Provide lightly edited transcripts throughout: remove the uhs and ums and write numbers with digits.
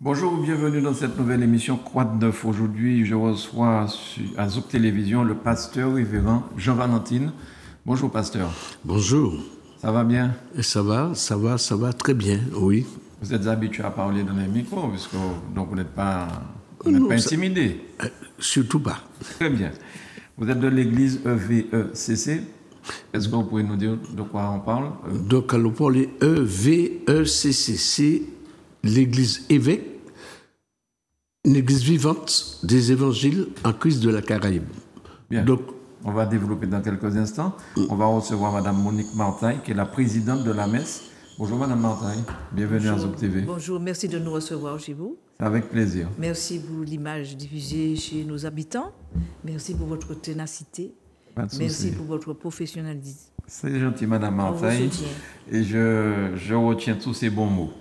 Bonjour, bienvenue dans cette nouvelle émission Croix de Neuf. Aujourd'hui, je reçois à Zouk Télévision le pasteur révérend Jean Valentine. Bonjour, pasteur. Bonjour. Ça va bien? Ça va très bien, oui. Vous êtes habitué à parler dans les micros, puisque donc vous n'êtes pas intimidé. Surtout pas. Très bien. Vous êtes de l'église EVECC. Est-ce que vous pouvez nous dire de quoi on parle? Donc, on parle EVECC, c'est l'église évêque, une église vivante des évangiles en Christ de la Caraïbe. Bien. Donc, on va développer dans quelques instants. On va recevoir Madame Monique Martaille, qui est la présidente de la messe. Bonjour Madame Martaille, bienvenue à Zouk TV. Bonjour, merci de nous recevoir chez vous. Avec plaisir. Merci pour l'image diffusée chez nos habitants. Merci pour votre ténacité. Merci pour votre professionnalisme. C'est gentil Madame Martaille. Et je retiens tous ces bons mots.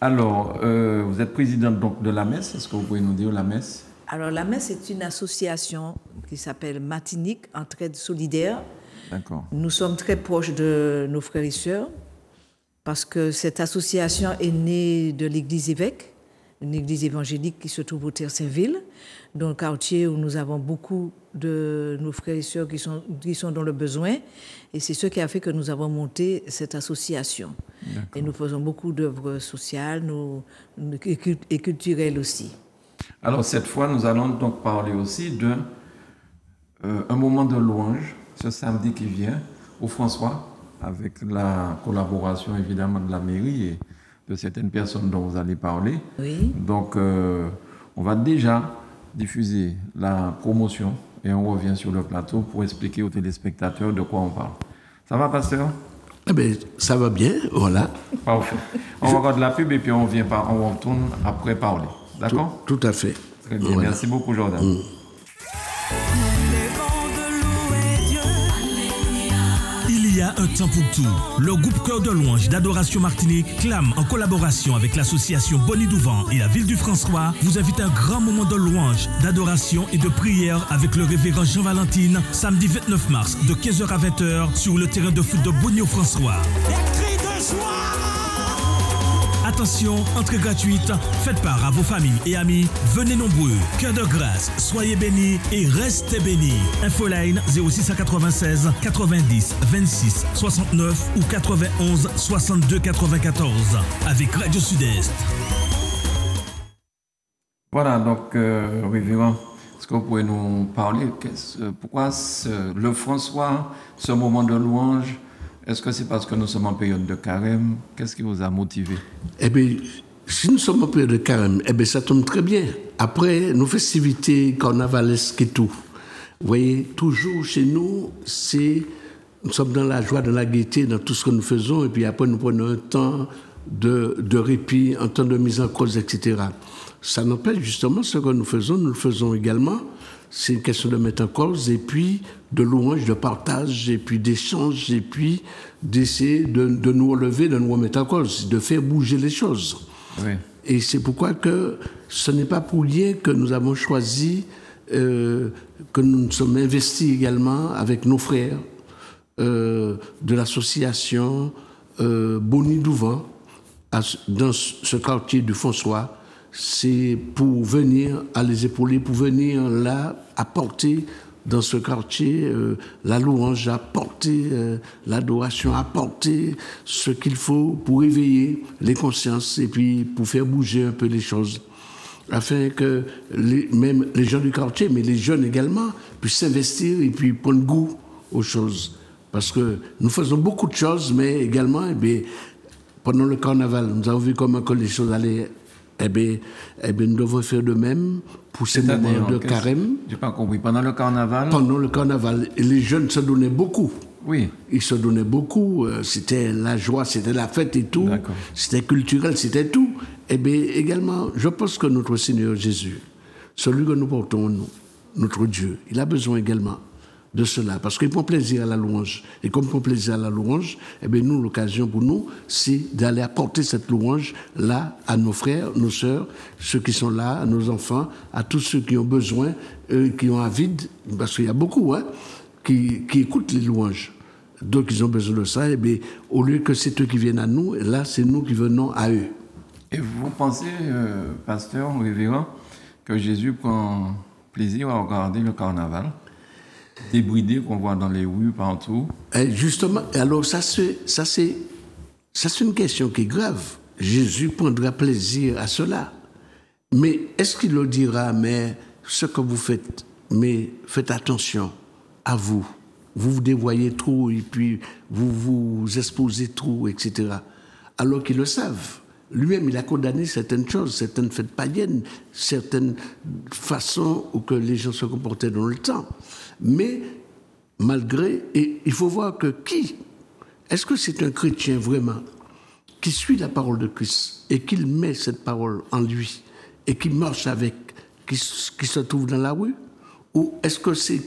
Alors, vous êtes présidente donc de la messe. Est-ce que vous pouvez nous dire la messe? Alors, la messe est une association qui s'appelle Martinique Entraide Solidaire. D'accord. Nous sommes très proches de nos frères et sœurs parce que cette association est née de l'église évêque, une église évangélique qui se trouve au Terre-Saint-Ville, dans le quartier où nous avons beaucoup de nos frères et sœurs qui sont dans le besoin. Et c'est ce qui a fait que nous avons monté cette association. D'accord. Et nous faisons beaucoup d'œuvres sociales et culturelles aussi. Alors cette fois, nous allons donc parler aussi d'un moment de louange ce samedi qui vient au François, avec la collaboration évidemment de la mairie et de certaines personnes dont vous allez parler. Oui. Donc on va déjà diffuser la promotion et on revient sur le plateau pour expliquer aux téléspectateurs de quoi on parle. Ça va, pasteur? Eh bien, ça va bien, voilà. Parfait. On va regarder la pub et puis on retourne après parler. D'accord? Tout à fait. Très bien, voilà. Merci beaucoup, Jordan. Il y a un temps pour tout. Le groupe Cœur de Louange d'Adoration Martinique clame en collaboration avec l'association Bonnie Douvant et la ville du François vous invite à un grand moment de louange, d'adoration et de prière avec le révérend Jean Valentine samedi 29 mars de 15h à 20h sur le terrain de foot de Bonnie au François. Attention, entrée gratuite, faites part à vos familles et amis, venez nombreux, cœur de grâce, soyez bénis et restez bénis. Infoline 0696 90 26 69 ou 91 62 94 avec Radio Sud-Est. Voilà, donc, révérend, est-ce que vous pouvez nous parler, pourquoi le François, ce moment de louange? Est-ce que c'est parce que nous sommes en période de carême? Qu'est-ce qui vous a motivé? Eh bien, si nous sommes en période de carême, eh bien, ça tombe très bien. Après nos festivités carnavalesques et tout, vous voyez, toujours chez nous, nous sommes dans la joie, dans la gaieté, dans tout ce que nous faisons, et puis après, nous prenons un temps de répit, un temps de mise en cause, etc. Ça n'empêche justement ce que nous le faisons également. C'est une question de mettre en cause, et puis de louange, de partage, et puis d'échange, et puis d'essayer de nous relever, de nous remettre en cause, de faire bouger les choses. Oui. Et c'est pourquoi que ce n'est pas pour rien que nous avons choisi, que nous nous sommes investis également avec nos frères de l'association Bonnie Douvant, dans ce quartier du François. C'est pour venir à les épauler, pour venir là apporter dans ce quartier la louange, apporter l'adoration, apporter ce qu'il faut pour éveiller les consciences et puis pour faire bouger un peu les choses, afin que même les gens du quartier, mais les jeunes également, puissent s'investir et puis prendre goût aux choses. Parce que nous faisons beaucoup de choses, mais également, pendant le carnaval, nous avons vu comment que les choses allaient. Eh bien, nous devons faire de même pour ces moments de carême. Je n'ai pas compris. Pendant le carnaval? Pendant le carnaval. Et les jeunes se donnaient beaucoup. Oui. Ils se donnaient beaucoup. C'était la joie, c'était la fête et tout. D'accord. C'était culturel, c'était tout. Eh bien, également, je pense que notre Seigneur Jésus, celui que nous portons, nous, notre Dieu, il a besoin également de cela, parce qu'il prend plaisir à la louange. Et comme il prend plaisir à la louange, eh bien nous, l'occasion pour nous, c'est d'aller apporter cette louange-là à nos frères, nos sœurs, ceux qui sont là, à nos enfants, à tous ceux qui ont besoin, qui ont un vide, parce qu'il y a beaucoup qui écoutent les louanges. Donc ils ont besoin de ça, et bien au lieu que c'est eux qui viennent à nous, là c'est nous qui venons à eux. Et vous pensez, pasteur, révérend, que Jésus prend plaisir à regarder le carnaval débridé qu'on voit dans les rues partout? Et justement, alors ça c'est une question qui est grave. Jésus prendra plaisir à cela. Mais est-ce qu'il le dira, mais ce que vous faites, mais faites attention à vous. Vous vous dévoyez trop et puis vous vous exposez trop, etc. Alors qu'ils le savent. Lui-même, il a condamné certaines choses, certaines fêtes païennes, certaines façons où que les gens se comportaient dans le temps. Mais malgré, et il faut voir que est-ce que c'est un chrétien vraiment qui suit la parole de Christ et qu'il met cette parole en lui et qui marche avec, qui se trouve dans la rue? Ou est-ce que c'est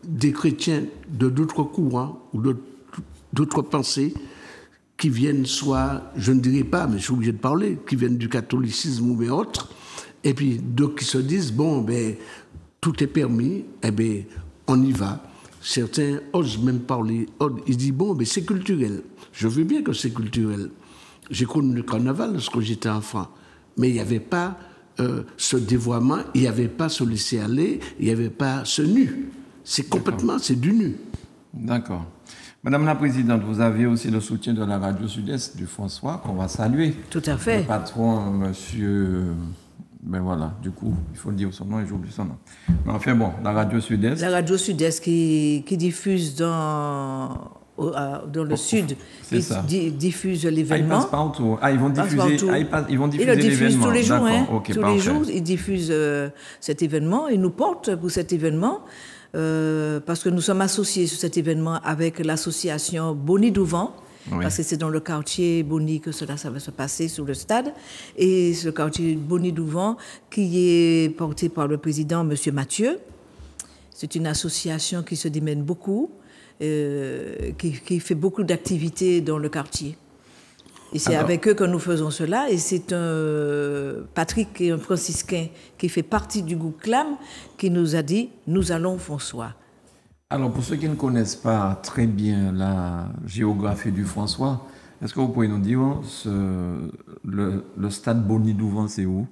des chrétiens de d'autres courants ou d'autres pensées qui viennent soit, je ne dirais pas, mais je suis obligé de parler, qui viennent du catholicisme ou autres, et puis d'autres qui se disent, bon, ben, tout est permis, eh ben, on y va. Certains osent même parler, ils disent, bon, ben, c'est culturel. Je veux bien que c'est culturel. J'ai connu le carnaval lorsque j'étais enfant, mais il n'y avait pas ce dévoiement, il n'y avait pas ce laisser-aller, il n'y avait pas ce nu. C'est complètement, c'est du nu. D'accord. Madame la Présidente, vous avez aussi le soutien de la Radio Sud-Est du François, qu'on va saluer. Tout à fait. Le patron, monsieur... Ben voilà, du coup, il faut le dire son nom et j'oublie son nom. Mais enfin bon, la Radio Sud-Est... La Radio Sud-Est qui diffuse dans le sud, diffuse l'événement. Ils passent partout. Ils vont diffuser l'événement. Ils le diffusent tous les jours. Okay, tous les jours, ils diffusent cet événement. Ils nous portent pour cet événement. Parce que nous sommes associés sur cet événement avec l'association Boni-Douvant, oui. Parce que c'est dans le quartier Boni que ça va se passer sur le stade, et ce quartier Boni-Douvant qui est porté par le président M. Mathieu. C'est une association qui se démène beaucoup, qui fait beaucoup d'activités dans le quartier. Et c'est avec eux que nous faisons cela. Et c'est Patrick, qui est un franciscain qui fait partie du groupe CLAM, qui nous a dit « Nous allons François ». Alors, pour ceux qui ne connaissent pas très bien la géographie du François, est-ce que vous pouvez nous dire le stade Boni-Douvant, c'est où?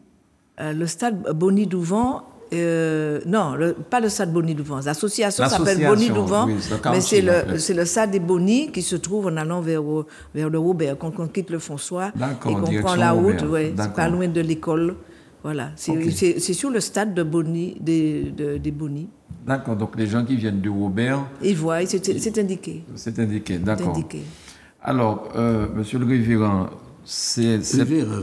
Le stade Boni-Douvant... non, pas le stade Boni-Douvant. L'association s'appelle Boni-Douvant, oui, mais c'est le stade des Boni qui se trouve en allant vers le Robert. Quand on quitte le François et qu'on prend la route, c'est pas loin de l'école. Voilà, c'est sur le stade de Boni, des Boni. D'accord, donc les gens qui viennent du Robert... Ils voient, c'est indiqué. C'est indiqué, d'accord. Alors, monsieur le révérend, Révérend.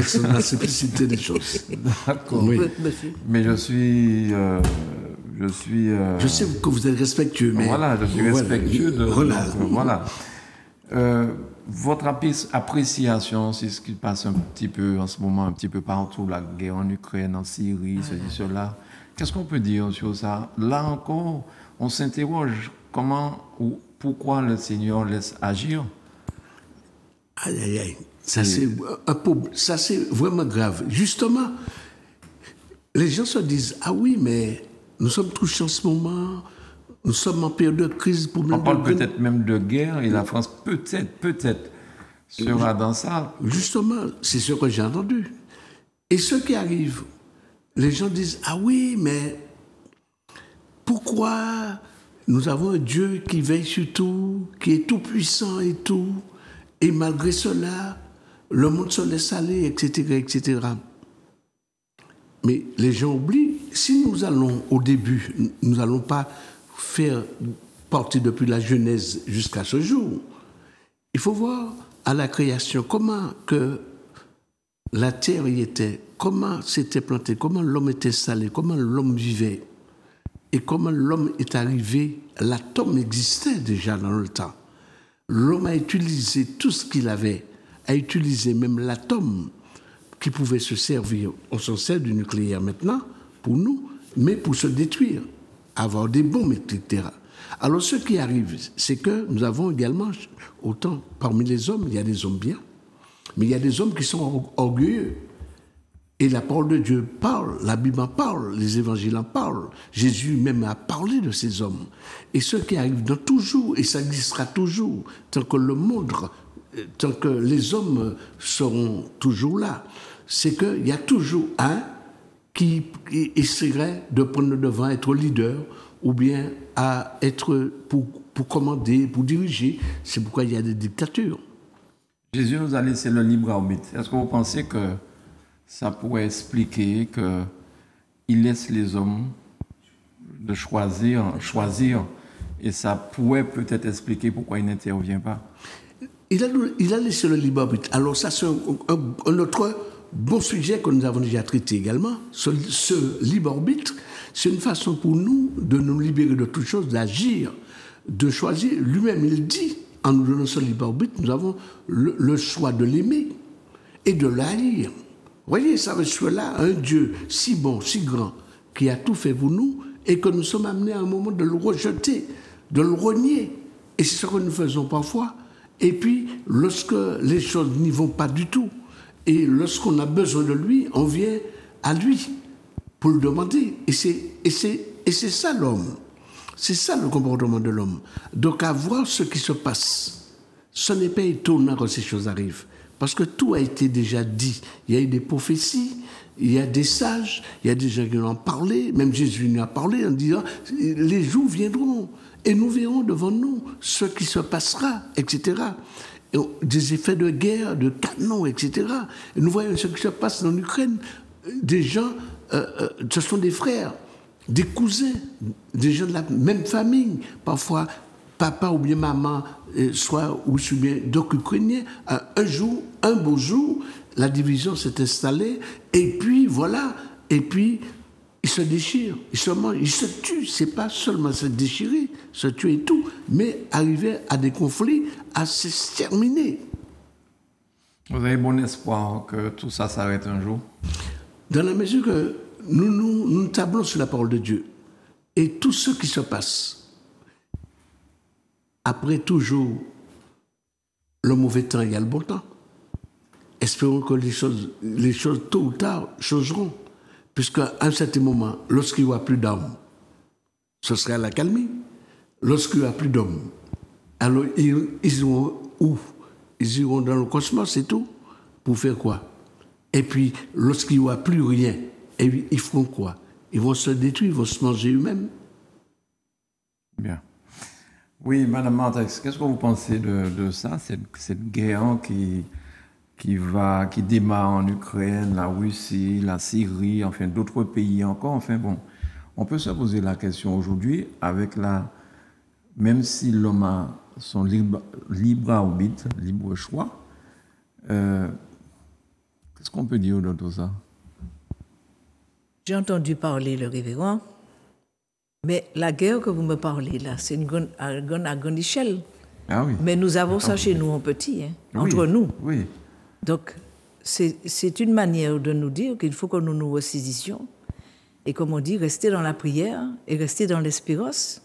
C'est la simplicité des choses. D'accord. Oui. Mais je suis. Je sais que vous êtes respectueux, mais. Voilà, je suis respectueux de. Voilà. Votre appréciation, c'est ce qui passe un petit peu en ce moment, un petit peu partout, la guerre en Ukraine, en Syrie, ceci, cela. Qu'est-ce qu'on peut dire sur ça? Là encore, on s'interroge comment ou pourquoi le Seigneur laisse agir. Aïe, aïe, aïe. Ça, c'est vraiment grave. Justement, les gens se disent, ah oui, mais nous sommes touchés en ce moment, nous sommes en période de crise. On parle peut-être même de guerre, et la France peut-être sera dans ça. Justement, c'est ce que j'ai entendu. Et ce qui arrive, les gens disent, ah oui, mais pourquoi nous avons un Dieu qui veille sur tout, qui est tout puissant et tout, et malgré cela, le monde se laisse aller, etc., etc. Mais les gens oublient, si nous allons au début, nous n'allons pas faire partie depuis la Genèse jusqu'à ce jour. Il faut voir à la création comment que la terre y était, comment c'était planté, comment l'homme était installé, comment l'homme vivait, et comment l'homme est arrivé. L'atome existait déjà dans le temps. L'homme a utilisé tout ce qu'il avait, a utilisé même l'atome qui pouvait se servir. On s'en sert du nucléaire maintenant, pour nous, mais pour se détruire, avoir des bombes, etc. Alors ce qui arrive, c'est que nous avons également, autant parmi les hommes, il y a des hommes bien, mais il y a des hommes qui sont orgueilleux. Et la parole de Dieu parle, la Bible en parle, les évangiles en parlent. Jésus même a parlé de ces hommes. Et ce qui arrive dans toujours, et ça existera toujours, tant que le monde tant que les hommes seront toujours là, c'est qu'il y a toujours un qui essaierait de prendre le devant, être leader, ou bien à être pour commander, pour diriger. C'est pourquoi il y a des dictatures. Jésus nous a laissé le libre arbitre. Est-ce que vous pensez que ça pourrait expliquer qu'il laisse les hommes de choisir, et ça pourrait peut-être expliquer pourquoi il n'intervient pas? Il a laissé le libre arbitre. Alors ça, c'est un autre bon sujet que nous avons déjà traité également. Ce libre arbitre, c'est une façon pour nous de nous libérer de toute chose, d'agir, de choisir. Lui-même, il dit, en nous donnant ce libre arbitre, nous avons le choix de l'aimer et de l'haïr. Voyez, ça veut dire là, un Dieu si bon, si grand, qui a tout fait pour nous, et que nous sommes amenés à un moment de le rejeter, de le renier. Et c'est ce que nous faisons parfois. Et puis, lorsque les choses n'y vont pas du tout, et lorsqu'on a besoin de lui, on vient à lui pour le demander. Et c'est ça l'homme. C'est ça le comportement de l'homme. Donc, à voir ce qui se passe, ce n'est pas étonnant quand ces choses arrivent. Parce que tout a été déjà dit. Il y a eu des prophéties, il y a des sages, il y a des gens qui en ont parlé. Même Jésus nous a parlé en disant « Les jours viendront et nous verrons devant nous ce qui se passera, etc. » Des effets de guerre, de canons, etc. Et nous voyons ce qui se passe en Ukraine. Des gens, ce sont des frères, des cousins, des gens de la même famille. Parfois, papa ou bien maman, soit ou bien donc ukrainien. Un jour, un beau jour, la division s'est installée. Et puis, voilà. Et puis, ils se déchirent, ils se mangent, ils se tuent. C'est pas seulement se déchirer, se tuer et tout, mais arriver à des conflits, à s'exterminer. Vous avez bon espoir que tout ça s'arrête un jour? Dans la mesure que nous tablons sur la parole de Dieu, et tout ce qui se passe, après toujours le mauvais temps, il y a le bon temps. Espérons que les choses tôt ou tard changeront. Puisqu'à un certain moment, lorsqu'il n'y aura plus d'hommes, ce sera la calmie. Lorsqu'il n'y aura plus d'hommes, alors ils iront où? Ils iront dans le cosmos, c'est tout. Pour faire quoi? Et puis, lorsqu'il n'y aura plus rien, ils feront quoi? Ils vont se détruire, ils vont se manger eux-mêmes. Bien. Oui, Madame Martex, qu'est-ce que vous pensez de ça, cette guerre qui démarre en Ukraine, la Russie, la Syrie, enfin d'autres pays encore. Enfin bon, on peut se poser la question aujourd'hui même si l'homme a son libre arbitre, libre choix, qu'est-ce qu'on peut dire de tout ça? J'ai entendu parler le révérend, mais la guerre que vous me parlez là, c'est à grande échelle. Ah oui. Mais nous avons ça chez nous en petit, oui, entre nous. Oui. Donc, c'est une manière de nous dire qu'il faut que nous nous ressaisissions et, comme on dit, rester dans la prière et rester dans l'espérance.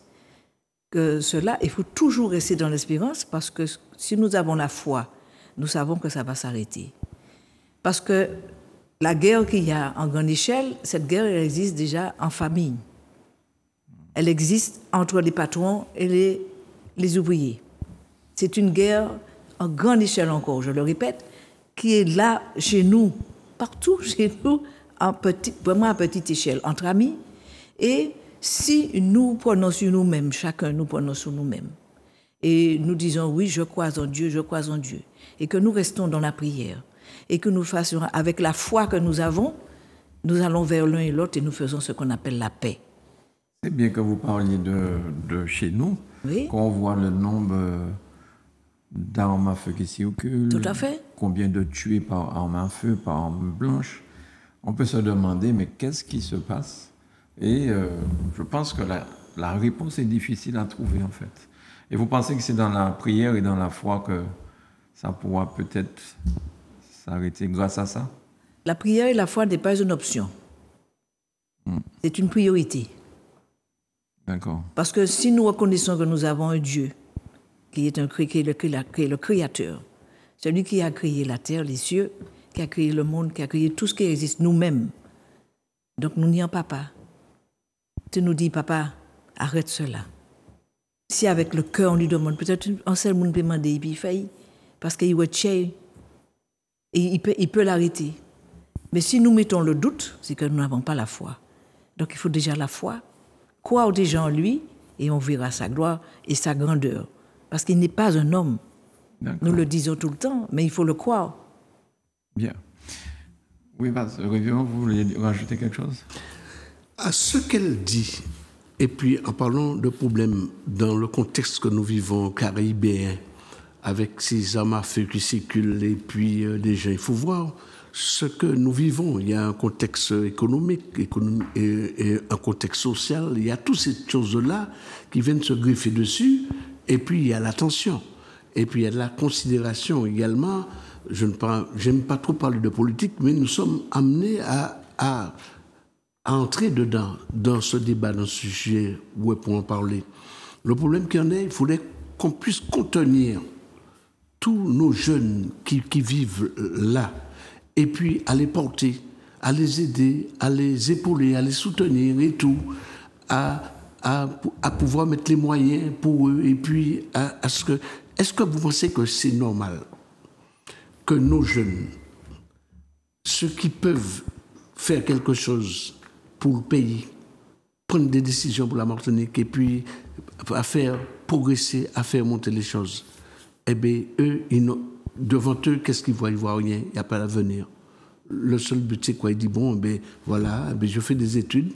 Il faut toujours rester dans l'espérance parce que si nous avons la foi, nous savons que ça va s'arrêter. Parce que la guerre qu'il y a en grande échelle, cette guerre, elle existe déjà en famille. Elle existe entre les patrons et les ouvriers. C'est une guerre en grande échelle encore, je le répète, qui est là chez nous, partout chez nous, vraiment à petite échelle, entre amis. Et si nous prenons sur nous-mêmes, chacun nous prenons sur nous-mêmes, et nous disons oui, je crois en Dieu, et que nous restons dans la prière, et que nous fassions, avec la foi que nous avons, nous allons vers l'un et l'autre et nous faisons ce qu'on appelle la paix. C'est bien que vous parliez de chez nous, oui. Quand on voit le nombre d'armes à feu qui circulent, tout à fait. Combien de tués par arme à feu, par arme blanche, on peut se demander, mais qu'est-ce qui se passe? Et je pense que la réponse est difficile à trouver, en fait. Et vous pensez que c'est dans la prière et dans la foi que ça pourra peut-être s'arrêter grâce à ça? La prière et la foi n'est pas une option. C'est une priorité. D'accord. Parce que si nous reconnaissons que nous avons un Dieu qui est le créateur, celui qui a créé la terre, les cieux, qui a créé le monde, qui a créé tout ce qui existe, nous-mêmes. Donc nous n'y en papa. Tu nous dis, papa, arrête cela. Si avec le cœur on lui demande, peut-être un seul monde peut demander, puis il faillit. parce qu'il va et il peut l'arrêter. Mais si nous mettons le doute, c'est que nous n'avons pas la foi. Donc il faut déjà la foi, croire déjà en lui, et on verra sa gloire et sa grandeur. Parce qu'il n'est pas un homme. D'accord. Nous le disons tout le temps, mais il faut le croire. Bien. Oui, Révérend, vous voulez rajouter quelque chose? À ce qu'elle dit, et puis en parlant de problèmes dans le contexte que nous vivons caribéen, avec ces armes à feu qui circulent, et puis des gens, il faut voir ce que nous vivons. Il y a un contexte économique et un contexte social. Il y a toutes ces choses-là qui viennent se greffer dessus. Et puis, il y a l'attention. Et puis, il y a de la considération également. J'aime pas trop parler de politique, mais nous sommes amenés à entrer dedans, dans ce débat, dans ce sujet, pour en parler. Le problème qu'il y en a, il faudrait qu'on puisse contenir tous nos jeunes qui vivent là, et puis à les porter, à les aider, à les épauler, à les soutenir et tout, à pouvoir mettre les moyens pour eux, et puis à ce que... Est-ce que vous pensez que c'est normal que nos jeunes, ceux qui peuvent faire quelque chose pour le pays, prendre des décisions pour la Martinique, et puis à faire progresser, à faire monter les choses, eh bien, eux, devant eux, qu'est-ce qu'ils voient? Ils voient rien, il n'y a pas d'avenir. Le seul but, c'est quoi? Il dit, bon, ben voilà, ben, je fais des études,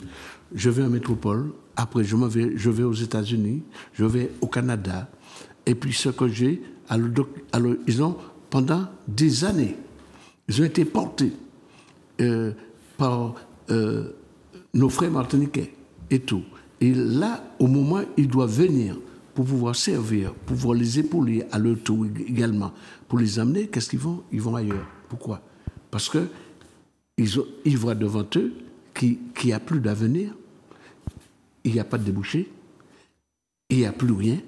je vais en métropole, après je vais aux États-Unis, je vais au Canada, et puis ce que j'ai, alors ils ont, pendant des années, ils ont été portés par nos frères martiniquais et tout. Et là, au moment, ils doivent venir pour pouvoir servir, pour pouvoir les épauler à leur tour également, pour les amener, qu'est-ce qu'ils vont? Ils vont ailleurs. Pourquoi? Parce qu'ils voient devant eux qu'il n'y a plus d'avenir, il n'y a pas de débouché, il n'y a plus rien,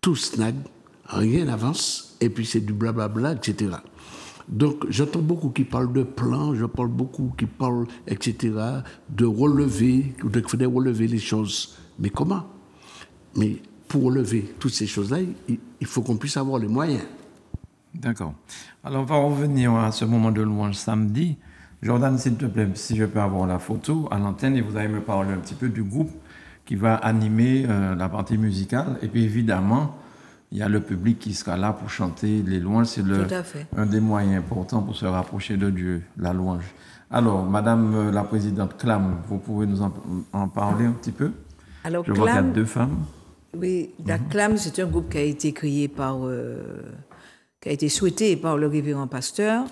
tout snague, rien n'avance, et puis c'est du blablabla, etc. Donc j'entends beaucoup qui parlent de plans, je parle beaucoup qui parlent, etc., de relever, qu'il faudrait relever les choses. Mais comment? Mais pour relever toutes ces choses-là, il faut qu'on puisse avoir les moyens. D'accord. Alors, on va revenir à ce moment de louange samedi. Jordan, s'il te plaît, si je peux avoir la photo à l'antenne, et vous allez me parler un petit peu du groupe qui va animer la partie musicale. Et puis, évidemment, il y a le public qui sera là pour chanter les louanges. C'est un des moyens importants pour se rapprocher de Dieu, la louange. Alors, Madame la Présidente Clam, vous pouvez nous en parler un petit peu? Alors, je vois qu'il y a 2 femmes. Oui, la Clam, c'est un groupe qui a été créé qui a été souhaité par le révérend pasteur,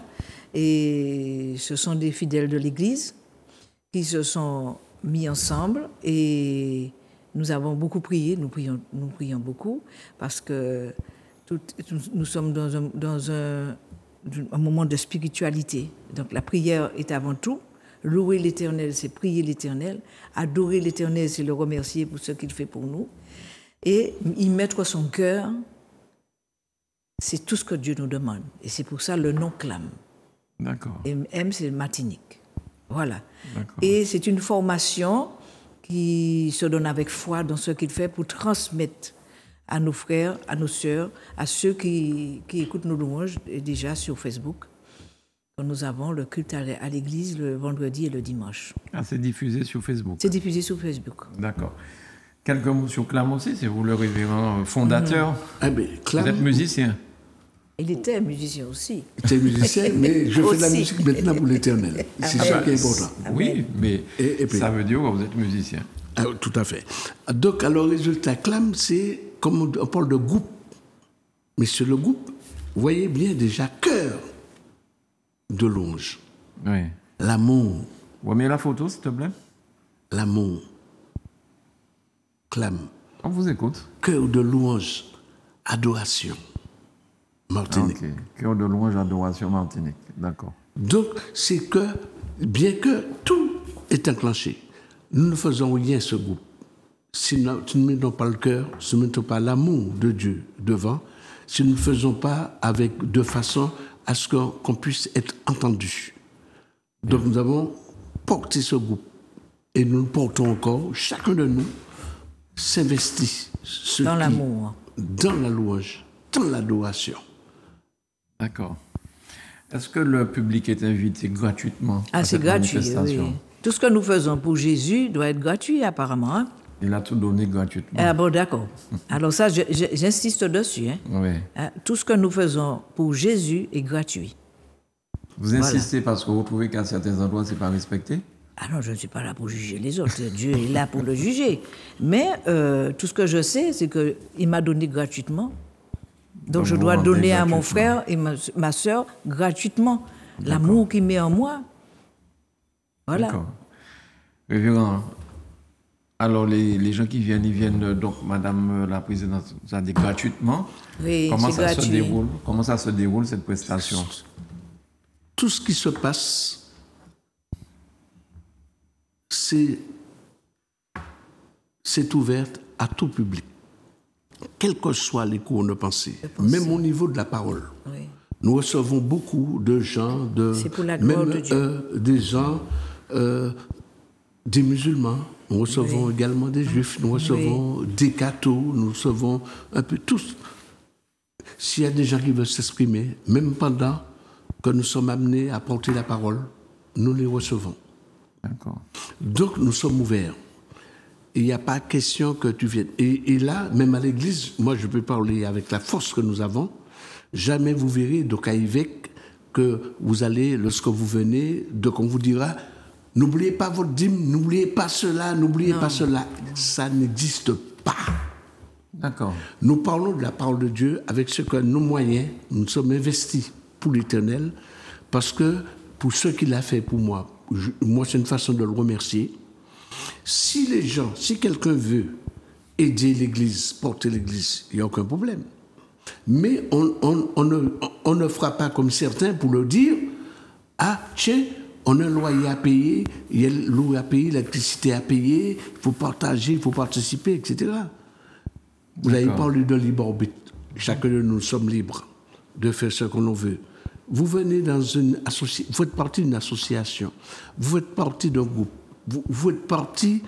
et ce sont des fidèles de l'Église qui se sont mis ensemble, et nous avons beaucoup prié, nous prions beaucoup, parce que nous sommes dans un moment de spiritualité. Donc la prière est avant tout. Louer l'Éternel, c'est prier l'Éternel. Adorer l'Éternel, c'est le remercier pour ce qu'il fait pour nous. Et y mettre son cœur, c'est tout ce que Dieu nous demande. Et c'est pour ça le nom Clam. D'accord. Et M, c'est Martinique. Voilà. D'accord. Et c'est une formation qui se donne avec foi dans ce qu'il fait pour transmettre à nos frères, à nos sœurs, à ceux qui écoutent nos louanges, et déjà sur Facebook. Nous avons le culte à l'église le vendredi et le dimanche. Ah, c'est diffusé sur Facebook? C'est diffusé sur Facebook. D'accord. Quelques mots sur Clam aussi, c'est vous le révérend fondateur. Ah ben, Clam, vous êtes musicien? Il était musicien aussi. Il était musicien, mais je fais de la musique maintenant pour l'Éternel. C'est ça qui est important. Oui, mais et ça veut dire que vous êtes musicien. Ah, tout à fait. Donc, alors, résultat, Clam, c'est, comme on parle de groupe, mais sur le groupe, vous voyez bien déjà cœur de louange. Oui. L'amour. Vous remettez la photo, s'il te plaît? L'amour. Clam. On vous écoute. Cœur de louange, adoration. Martinique. Okay. Cœur de louange, adoration, Martinique. D'accord. Donc, c'est que, bien que tout est enclenché, nous ne faisons rien ce groupe. Si nous ne mettons pas le cœur, si nous ne mettons pas l'amour de Dieu devant, si nous ne le faisons pas de façon à ce qu'on puisse être entendu. Donc, nous avons porté ce groupe. Et nous le portons encore. Chacun de nous s'investit dans l'amour, dans la louange, dans l'adoration. D'accord. Est-ce que le public est invité gratuitement à c'est cette gratuit, manifestation? oui. Tout ce que nous faisons pour Jésus doit être gratuit, apparemment. Hein? Il a tout donné gratuitement. Ah bon, d'accord. Alors ça, j'insiste dessus. Hein? Oui. Tout ce que nous faisons pour Jésus est gratuit. Vous insistez parce que vous trouvez qu'à certains endroits, ce n'est pas respecté? Ah non, je ne suis pas là pour juger les autres. Dieu est là pour le juger. Mais tout ce que je sais, c'est qu'il m'a donné gratuitement. Donc je dois donner à mon frère et ma soeur gratuitement l'amour qu'il met en moi. Voilà. D'accord. Révérend, alors les gens qui viennent, ils viennent, donc Madame la Présidente vous a dit gratuitement. Oui, comment c'est ça gratuit. se déroule? Comment ça se déroule cette prestation? Tout ce qui se passe, c'est ouvert à tout public, quels que soient les cours de pensée, même au niveau de la parole. Oui. Nous recevons beaucoup de gens, c'est pour la gloire de Dieu. Des gens, des musulmans, nous recevons également des juifs, nous recevons des cathos, nous recevons un peu tous. S'il y a des gens qui veulent s'exprimer, même pendant que nous sommes amenés à porter la parole, nous les recevons. D'accord. Donc nous sommes ouverts. Il n'y a pas question que tu viennes. Et là, même à l'église, moi je peux parler avec la force que nous avons. Jamais vous verrez d'aucun évêque que vous allez, lorsque vous venez, donc on vous dira, n'oubliez pas votre dîme, n'oubliez pas cela, n'oubliez pas cela. Ça n'existe pas. D'accord. Nous parlons de la parole de Dieu avec ce que nos moyens, nous sommes investis pour l'Éternel, parce que pour ce qu'il a fait pour moi, moi c'est une façon de le remercier. Si quelqu'un veut aider l'Église, porter l'Église, il n'y a aucun problème. Mais on ne fera pas comme certains pour le dire, ah tiens, on a un loyer à payer, il y a l'eau à payer, l'électricité à payer, il faut partager, il faut participer, etc. Vous avez parlé de libre arbitre. Chacun de nous sommes libres de faire ce qu'on veut. Vous venez dans une association, vous faites partie d'une association, vous faites partie d'un groupe, vous faites partie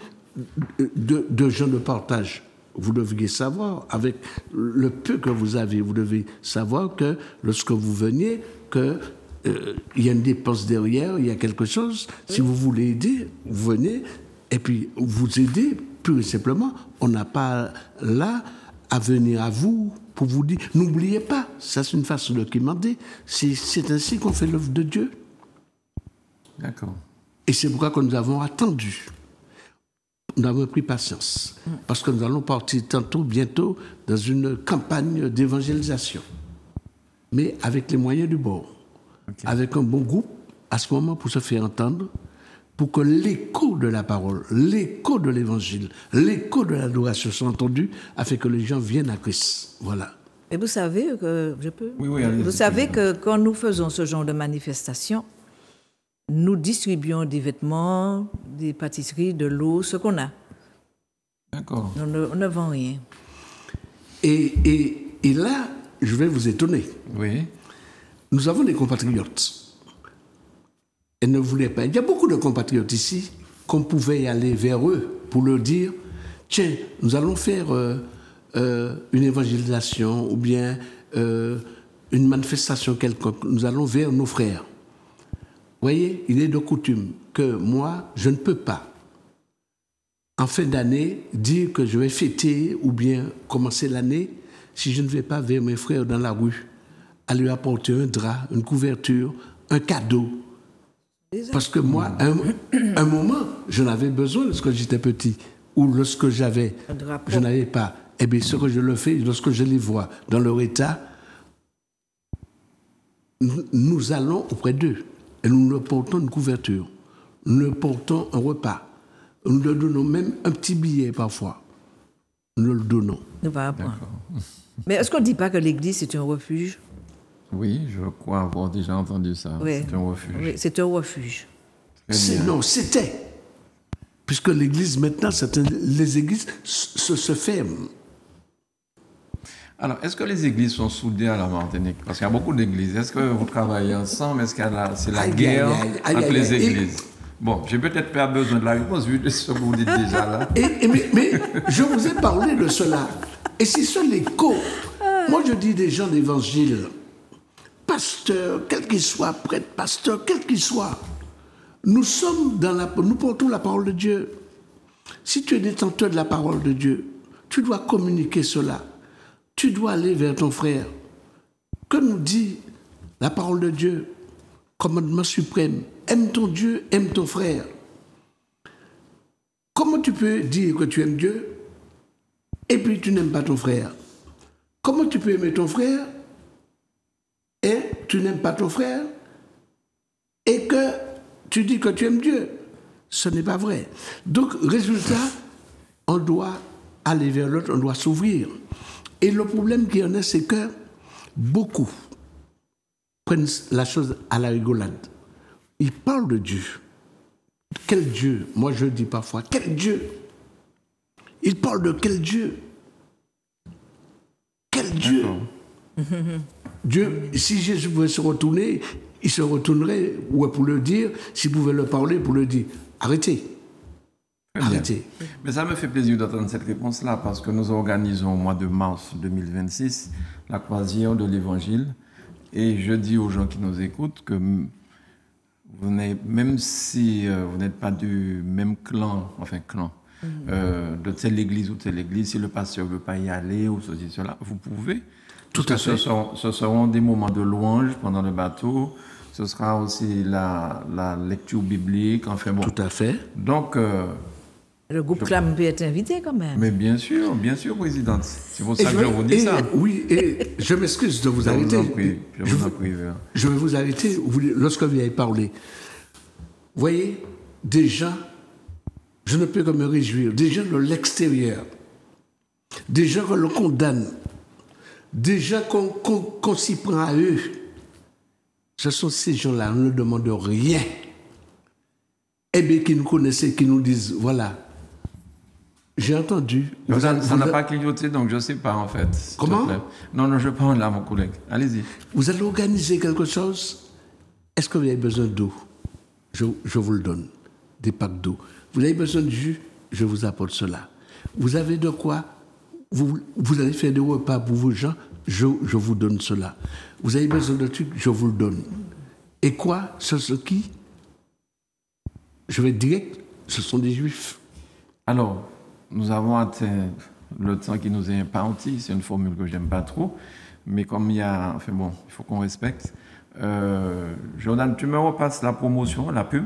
de gens de partage. Vous devriez savoir, avec le peu que vous avez, vous devez savoir que lorsque vous veniez, il y a une dépense derrière, il y a quelque chose. Si vous voulez aider, vous venez, et puis vous aidez, pur et simplement. On n'a pas là à venir à vous pour vous dire, n'oubliez pas, ça c'est une façon de commander, c'est ainsi qu'on fait l'œuvre de Dieu. D'accord. Et c'est pourquoi que nous avons attendu. Nous avons pris patience, parce que nous allons partir bientôt, dans une campagne d'évangélisation. Mais avec les moyens du bord, avec un bon groupe, à ce moment, pour se faire entendre, pour que l'écho de la parole, l'écho de l'évangile, l'écho de l'adoration soit entendu, afin que les gens viennent à Christ. Voilà. Et vous savez que, je peux? Oui, allez-y. Vous savez que quand nous faisons ce genre de manifestation, nous distribuons des vêtements, des pâtisseries, de l'eau, ce qu'on a. D'accord. On ne vend rien. Et là, je vais vous étonner. Oui. Nous avons des compatriotes. Ils ne voulaient pas. Il y a beaucoup de compatriotes ici qu'on pouvait y aller vers eux pour leur dire, tiens, nous allons faire une évangélisation ou bien une manifestation quelconque. Nous allons vers nos frères. Vous voyez, il est de coutume que moi, je ne peux pas, en fin d'année, dire que je vais fêter ou bien commencer l'année si je ne vais pas vers mes frères dans la rue, à lui apporter un drap, une couverture, un cadeau. Parce que moi, un moment, j'en avais besoin lorsque j'étais petit, ou lorsque je n'avais pas. Eh bien, ce que je le fais, lorsque je les vois dans leur état, nous allons auprès d'eux. Et nous leur portons une couverture, nous leur portons un repas, nous leur donnons même un petit billet parfois. Nous le donnons. Mais est-ce qu'on ne dit pas que l'Église c'est un refuge? Oui, je crois avoir déjà entendu ça. Oui. C'est un refuge. Oui, c'est un refuge. Non, c'était. Puisque l'Église, maintenant, les églises se ferment. Alors, est-ce que les églises sont soudées à la Martinique? Parce qu'il y a beaucoup d'églises. Est-ce que vous travaillez ensemble? Est-ce que c'est la guerre entre les églises? Bon, j'ai peut-être pas besoin de la réponse vu de ce que vous dites déjà là. Mais je vous ai parlé de cela. Et c'est ça l'écho. Moi, je dis des gens d'évangile. Pas pasteur, quel qu'il soit, prêtre, pasteur, quel qu'il soit, nous portons la parole de Dieu. Si tu es détenteur de la parole de Dieu, tu dois communiquer cela. Tu dois aller vers ton frère. Que nous dit la parole de Dieu? Commandement suprême. Aime ton Dieu, aime ton frère. Comment tu peux dire que tu aimes Dieu et puis tu n'aimes pas ton frère? Comment tu peux aimer ton frère et tu n'aimes pas ton frère et que tu dis que tu aimes Dieu? Ce n'est pas vrai. Donc, résultat, on doit aller vers l'autre, on doit s'ouvrir. Et le problème qu'il y en a, c'est que beaucoup prennent la chose à la rigolade. Ils parlent de Dieu. Quel Dieu? Moi, je dis parfois, quel Dieu? Ils parlent de quel Dieu? Quel Dieu? Dieu, si Jésus pouvait se retourner, il se retournerait, ou pour le dire, s'il pouvait le parler, pour le dire, arrêtez. Arrêtez. Mais ça me fait plaisir d'entendre cette réponse-là, parce que nous organisons au mois de mars 2026 la croisière de l'Évangile. Et je dis aux gens qui nous écoutent que même si vous n'êtes pas du même clan, de telle église ou telle église, si le pasteur ne veut pas y aller ou ceci, cela, vous pouvez. Tout à fait. Ce seront des moments de louange pendant le bateau. Ce sera aussi la lecture biblique. Enfin bon. Tout à fait. Donc... le groupe Clam peut être invité quand même. Mais bien sûr, présidente. C'est pour ça que je vous dis ça. Oui, et je m'excuse de vous arrêter. Je vous en prie. Je vais vous arrêter lorsque vous avez parlé. Vous voyez, déjà, je ne peux que me réjouir. Des gens de l'extérieur, des gens qu'on le condamne, des gens qu'on s'y prend à eux. Ce sont ces gens-là, on ne demande rien. Eh bien, qui nous connaissaient, qui nous disent, voilà, j'ai entendu. Ça n'a pas clignoté, donc je ne sais pas en fait. Comment? Non, je parle là, mon collègue. Allez-y. Vous allez organiser quelque chose? Est-ce que vous avez besoin d'eau? Je vous le donne. Des packs d'eau. Vous avez besoin de jus? Je vous apporte cela. Vous avez de quoi? Vous allez faire des repas pour vos gens? Je vous donne cela. Vous avez besoin de trucs? Je vous le donne. Et quoi? Ce qui? Je vais direct, ce sont des juifs. Alors, nous avons atteint le temps qui nous est imparti. C'est une formule que j'aime pas trop. Mais comme il y a... Enfin bon, il faut qu'on respecte. Jordan, tu me repasses la promotion, la pub.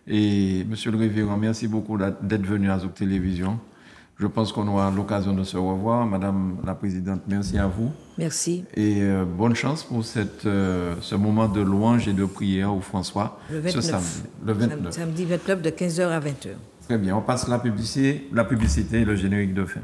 Et monsieur le révérend, merci beaucoup d'être venu à Zouk Télévision. Je pense qu'on aura l'occasion de se revoir. Madame la Présidente, merci à vous. Merci. Et bonne chance pour ce moment de louange et de prière au François. Le 29. Ce samedi. Le 29. Samedi 29 de 15h à 20h. Très bien. On passe la publicité et le générique de fin.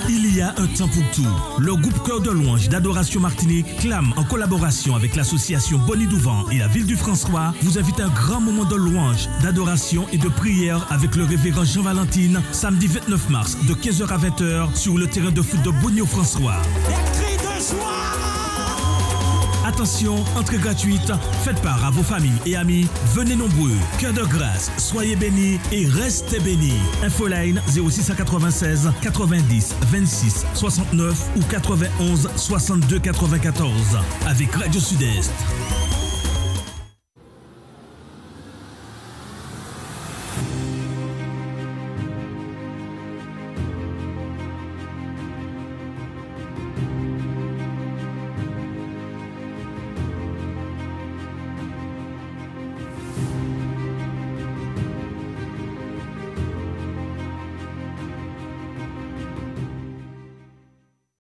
Il y a un temps pour tout. Le groupe Cœur de Louange d'Adoration Martinique, Clam, en collaboration avec l'association Bonidouvant et la ville du François, vous invite à un grand moment de louange, d'adoration et de prière avec le révérend Jean Valentine, samedi 29 mars de 15h à 20h sur le terrain de foot de Bonny-au-François. Attention, entrée gratuite, faites part à vos familles et amis, venez nombreux, cœur de grâce, soyez bénis et restez bénis. Infoline 0696 90 26 69 ou 91 62 94 avec Radio Sud-Est.